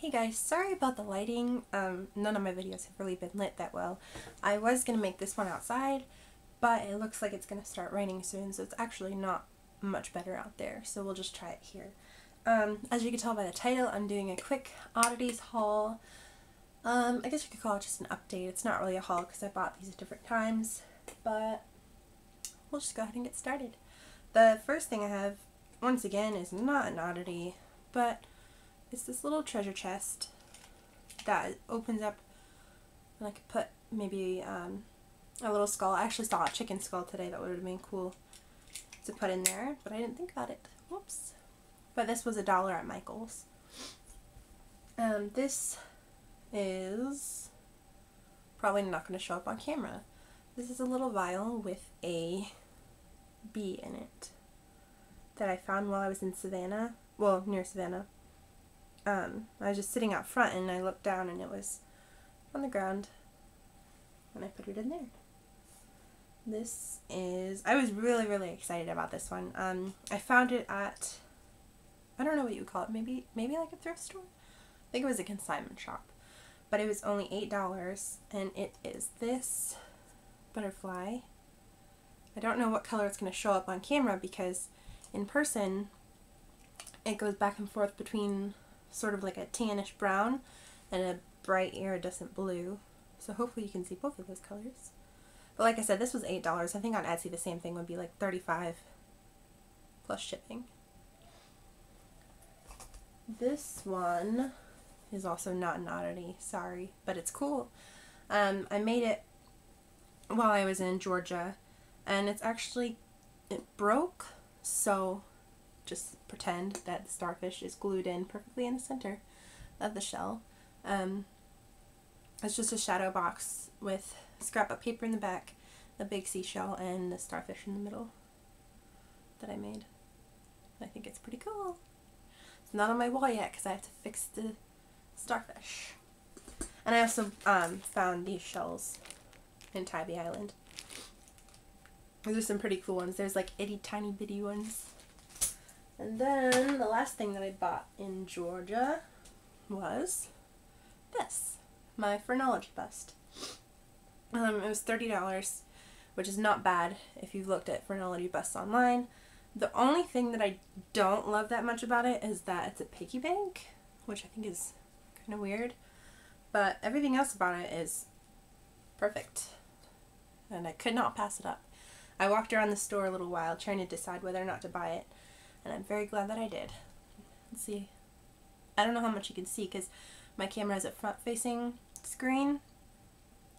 Hey guys, sorry about the lighting. None of my videos have really been lit that well. I was going to make this one outside, but it looks like it's going to start raining soon, so it's actually not much better out there, so we'll just try it here. As you can tell by the title, I'm doing a quick oddities haul. I guess you could call it just an update. It's not really a haul because I bought these at different times, but we'll just go ahead and get started. The first thing I have, once again, is not an oddity, but it's this little treasure chest that opens up and I could put maybe a little skull. I actually saw a chicken skull today that would have been cool to put in there, but I didn't think about it. Whoops. But this was $1 at Michael's. This is probably not going to show up on camera. This is a little vial with a bee in it that I found while I was in Savannah. Well, near Savannah. I was just sitting out front and I looked down and it was on the ground and I put it in there. This is, I was really excited about this one. I found it at, I don't know what you would call it, maybe like a thrift store? I think it was a consignment shop. But it was only $8 and it is this butterfly. I don't know what color it's going to show up on camera because in person it goes back and forth between sort of like a tannish brown and a bright iridescent blue. So hopefully you can see both of those colors. But like I said, this was $8. I think on Etsy the same thing would be like $35 plus shipping. This one is also not an oddity, sorry, but it's cool. I made it while I was in Georgia and it's actually, it broke, so just pretend that the starfish is glued in perfectly in the center of the shell. It's just a shadow box with scrapbook paper in the back, a big seashell, and the starfish in the middle that I made. I think it's pretty cool. It's not on my wall yet because I have to fix the starfish. And I also found these shells in Tybee Island. There's some pretty cool ones. There's like itty tiny bitty ones. And then the last thing that I bought in Georgia was this, my phrenology bust. It was $30, which is not bad if you've looked at phrenology busts online. The only thing that I don't love that much about it is that it's a piggy bank, which I think is kind of weird. But everything else about it is perfect, and I could not pass it up. I walked around the store a little while trying to decide whether or not to buy it. And I'm very glad that I did. Let's see. I don't know how much you can see because my camera has a front-facing screen,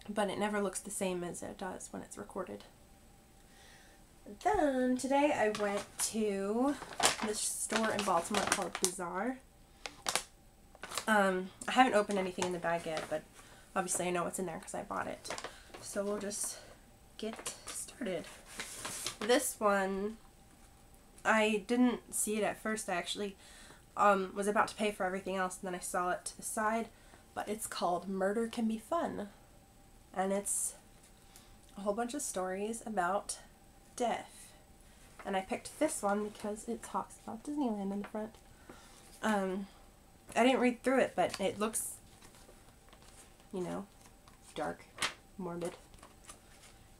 but it never looks the same as it does when it's recorded. Then today I went to this store in Baltimore called Bazaar. I haven't opened anything in the bag yet, but obviously I know what's in there because I bought it. So we'll just get started. This one, I didn't see it at first. I actually was about to pay for everything else and then I saw it to the side, but it's called Murder Can Be Fun, and it's a whole bunch of stories about death. And I picked this one because it talks about Disneyland in the front. I didn't read through it, but it looks, you know, dark, morbid,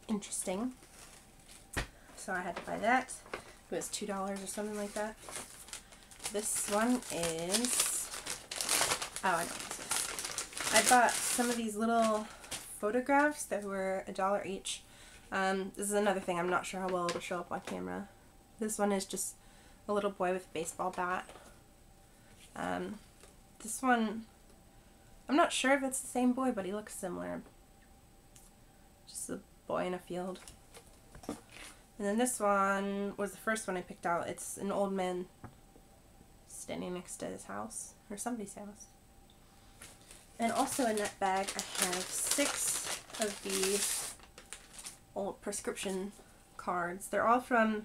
interesting. So I had to buy that. It was $2 or something like that. This one is, oh, I know what this is. I bought some of these little photographs that were $1 each. This is another thing, I'm not sure how well it'll show up on camera. This one is just a little boy with a baseball bat. This one, I'm not sure if it's the same boy, but he looks similar. Just a boy in a field. And then this one was the first one I picked out. It's an old man standing next to his house, or somebody's house. And also in that bag I have 6 of these old prescription cards. They're all from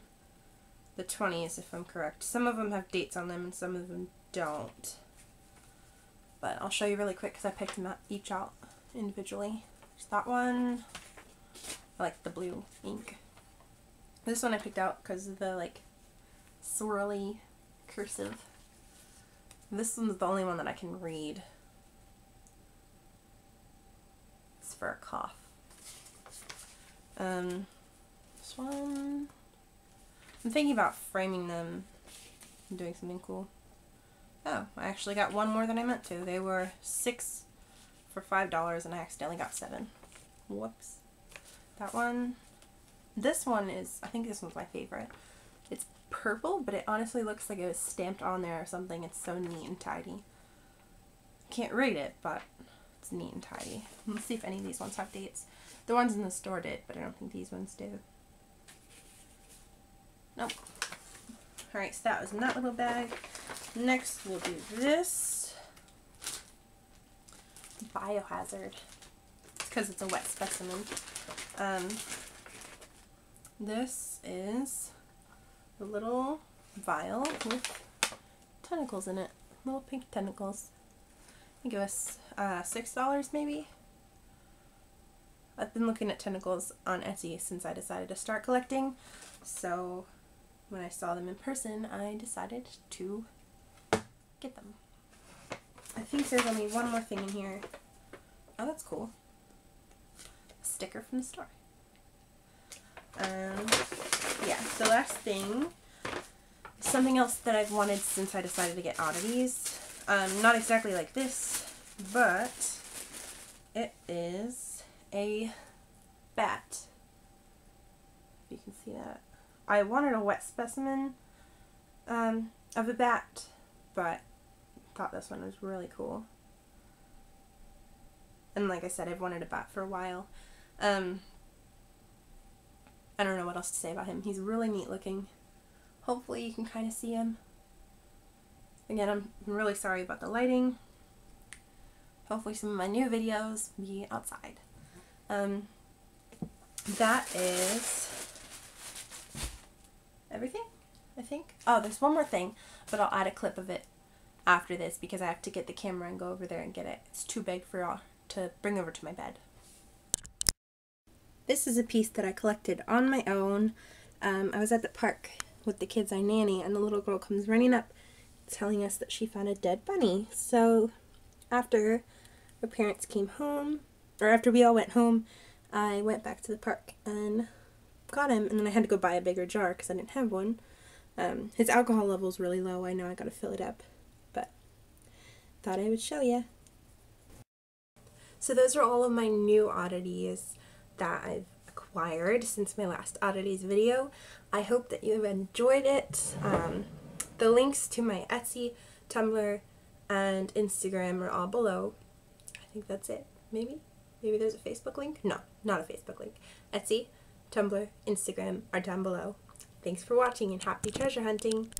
the 20s if I'm correct. Some of them have dates on them and some of them don't. But I'll show you really quick because I picked them each out individually. There's that one. I like the blue ink. This one I picked out because of the like swirly cursive This one's the only one that I can read. It's for a cough. This one, I'm thinking about framing them and doing something cool. Oh, I actually got one more than I meant to. They were 6 for $5 and I accidentally got 7. Whoops. That one. This one is, I think this one's my favorite. It's purple, but it honestly looks like it was stamped on there or something. It's so neat and tidy. Can't read it, but it's neat and tidy. Let's see if any of these ones have dates. The ones in the store did, but I don't think these ones do. Nope. Alright, so that was in that little bag. Next, we'll do this. Biohazard. It's because it's a wet specimen. This is a little vial with tentacles in it. Little pink tentacles. I think it was $6 maybe. I've been looking at tentacles on Etsy since I decided to start collecting. So when I saw them in person, I decided to get them. I think there's only one more thing in here. Oh, that's cool. A sticker from the store. Yeah, the last thing is something else that I've wanted since I decided to get Oddities. Not exactly like this, but it is a bat. If you can see that. I wanted a wet specimen of a bat, but thought this one was really cool. And like I said, I've wanted a bat for a while. I don't know what else to say about him. He's really neat looking. Hopefully you can kind of see him. Again, I'm really sorry about the lighting. Hopefully some of my new videos will be outside. That is everything, I think. Oh, there's one more thing, but I'll add a clip of it after this because I have to get the camera and go over there and get it. It's too big for y'all to bring over to my bed. This is a piece that I collected on my own. I was at the park with the kids I nanny, and the little girl comes running up telling us that she found a dead bunny. So after her parents came home, or after we all went home, I went back to the park and got him, and then I had to go buy a bigger jar because I didn't have one. His alcohol level is really low. I know I gotta fill it up, but thought I would show you. So those are all of my new oddities that I've acquired since my last Oddities video. I hope that you've enjoyed it. The links to my Etsy, Tumblr, and Instagram are all below. I think that's it. Maybe there's a Facebook link? No, not a Facebook link. Etsy, Tumblr, Instagram are down below. Thanks for watching and happy treasure hunting!